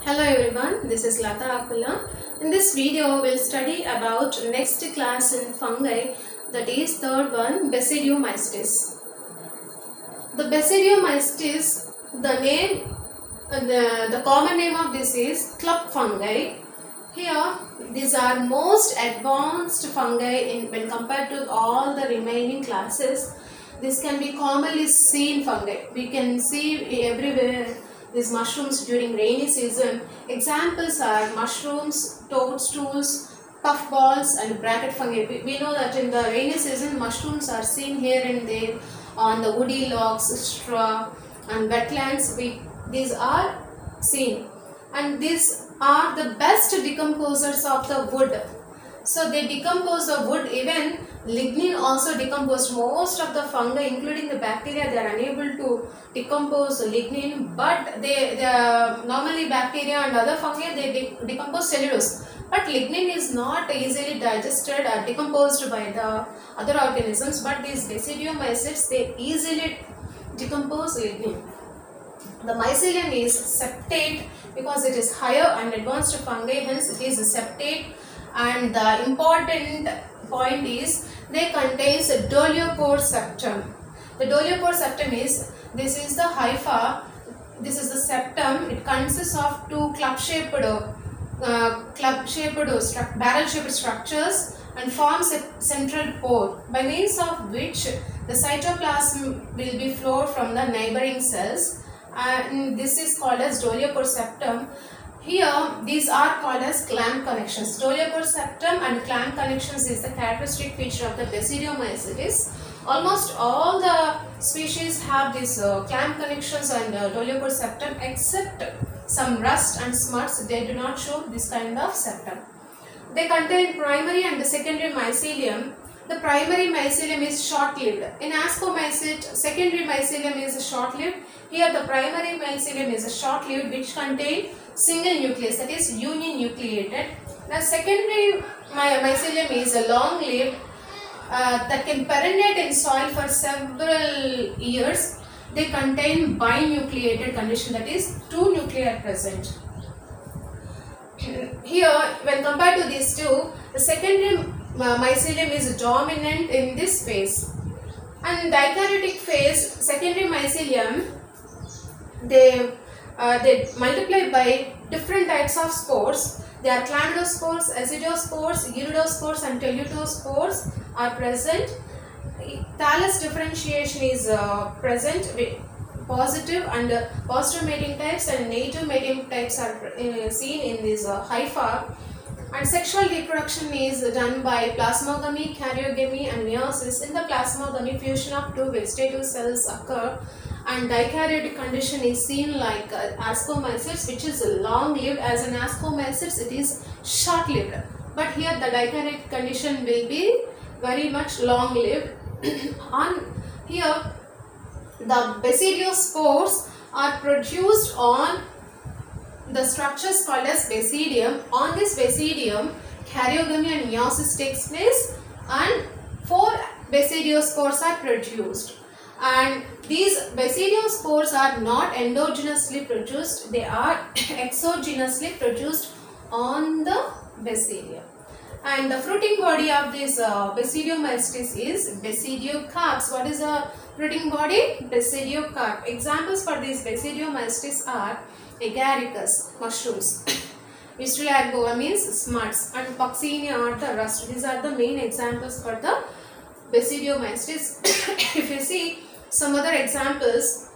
Hello everyone, this is Lata Akula. In this video, we'll study about next class in fungi, that is third one, Basidiomycetes. The Basidiomycetes, the common name of this is club fungi. Here, these are most advanced fungi when compared to all the remaining classes. This can be commonly seen fungi. We can see everywhere these mushrooms during rainy season. Examples are mushrooms, toadstools, puffballs and bracket fungi. We know that in the rainy season mushrooms are seen here and there on the woody logs, straw and wetlands. These are seen, and these are the best decomposers of the wood. So they decompose the wood. Even lignin also decomposed. Most of the fungi, including the bacteria, they are unable to decompose lignin, but they normally bacteria and other fungi, they decompose cellulose. But lignin is not easily digested or decomposed by the other organisms, but these Basidiomycetes, they easily decompose lignin. The mycelium is septate because it is higher and advanced fungi, hence it is septate. And the important point is they contains a doliopore septum. The doliopore septum is, this is the hypha, this is the septum. It consists of two club-shaped barrel-shaped structures and forms a central pore, by means of which the cytoplasm will be flowed from the neighboring cells, and this is called as doliopore septum. Here, these are called as clamp connections. Doliopore septum and clamp connections is the characteristic feature of the Basidiomycetes. Almost all the species have these clamp connections and doliopore septum, except some rust and smuts. They do not show this kind of septum. They contain primary and secondary mycelium. The primary mycelium is short-lived. In Ascomycete, secondary mycelium is short-lived. Here the primary mycelium is short-lived, which contain single nucleus, that is uninucleated. The secondary mycelium is long-lived, that can perennate in soil for several years. They contain binucleated condition, that is two nuclei are present. Here, when compared to these two, the secondary mycelium is dominant in this phase, and dikaryotic phase, secondary mycelium, they multiply by different types of spores. There are chlamydospores, acidospores, iridospores and tolutospores are present. Thallus differentiation is present, positive and positive mating types and negative mating types are seen in this hypha. And sexual reproduction is done by plasmogamy, karyogamy and meiosis. In the plasmogamy, fusion of two vegetative cells occur, and dikaryotic condition is seen like Ascomycetes, which is long-lived. As in Ascomycetes, it is short-lived. But here the dikaryotic condition will be very much long-lived. On here, the basidiospores are produced on the structures called as basidium. On this basidium, karyogamy and meiosis takes place, and 4 basidiospores are produced. And these basidiospores are not endogenously produced, they are exogenously produced on the basidium. And the fruiting body of this Basidiomycetes is basidiocarps. What is the fruiting body? Basidiocarp. Examples for these Basidiomycetes are agaricus, mushrooms, Vistulagoa means smuts, and Puccinia are the rust. These are the main examples for the Basidiomycetes. If you see some other examples,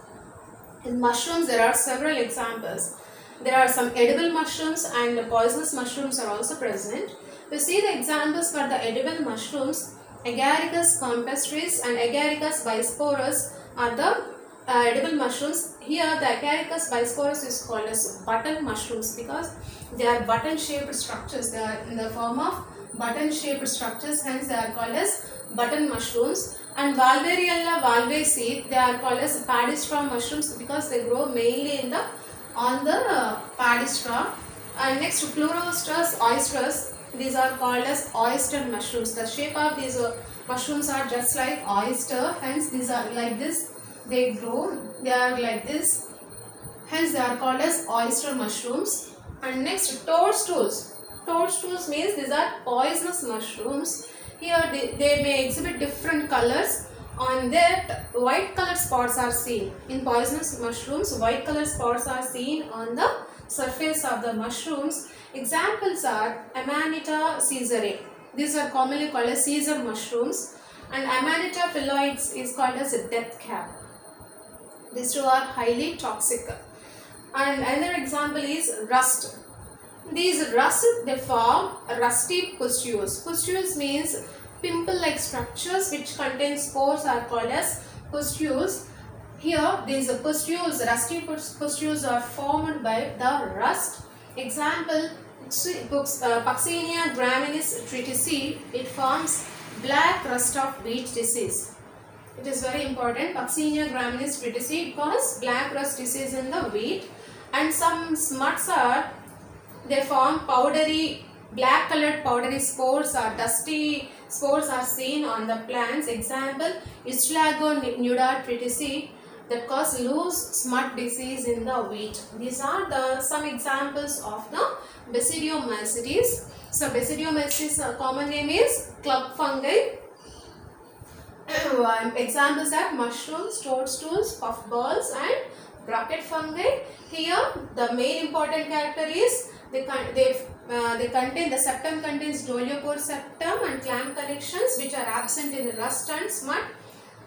in mushrooms there are several examples. There are some edible mushrooms and poisonous mushrooms are also present. To see the examples for the edible mushrooms, Agaricus campestris and Agaricus bisporus are the edible mushrooms. Here the Agaricus bisporus is called as button mushrooms because they are button shaped structures. They are in the form of button shaped structures, hence they are called as button mushrooms. And Valvariella valvaceae, they are called as paddy straw mushrooms because they grow mainly on the paddy straw. And next, Pleurostrus oysters, these are called as oyster mushrooms. The shape of these mushrooms are just like oyster, hence these are like this. They grow, they are like this, hence they are called as oyster mushrooms. And next, toadstools. Toadstools means these are poisonous mushrooms. Here they may exhibit different colors. On that, white color spots are seen. In poisonous mushrooms, white color spots are seen on the surface of the mushrooms. Examples are Amanita caesare. These are commonly called as Caesar mushrooms. And Amanita phalloides is called as a death cap. These two are highly toxic. And another example is rust. These rust, they form rusty pustules. Pustules means pimple-like structures which contain spores are called as pustules. Here, these pustules, rusty pustules are formed by the rust. Example, Puccinia graminis triticea. It forms black rust of wheat disease. It is very important. Puccinia graminis triticea causes black rust disease in the wheat. And some smuts are, they form powdery, black colored powdery spores or dusty spores are seen on the plants. Example, Ischlago nuda triticea that cause loose smut disease in the wheat. These are the some examples of the Basidiomycetes. So Basidiomycetes common name is club fungi. Examples are mushrooms, toadstools, puffballs and bracket fungi. Here the main important character is they contain, the septum contains doliopore septum and clamp connections which are absent in the rust and smut.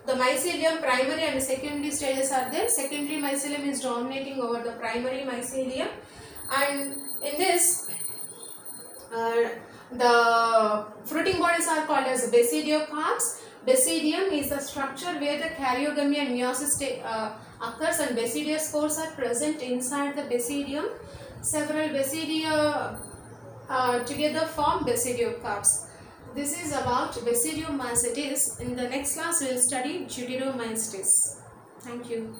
The mycelium primary and secondary stages are there. Secondary mycelium is dominating over the primary mycelium, and in this the fruiting bodies are called as basidiocarps. Basidium is the structure where the karyogamy and meiosis occurs, and basidiospores are present inside the basidium. Several basidia together form basidiocarps. This is about Basidiomycetes. In the next class, we will study Deuteromycetes. Thank you.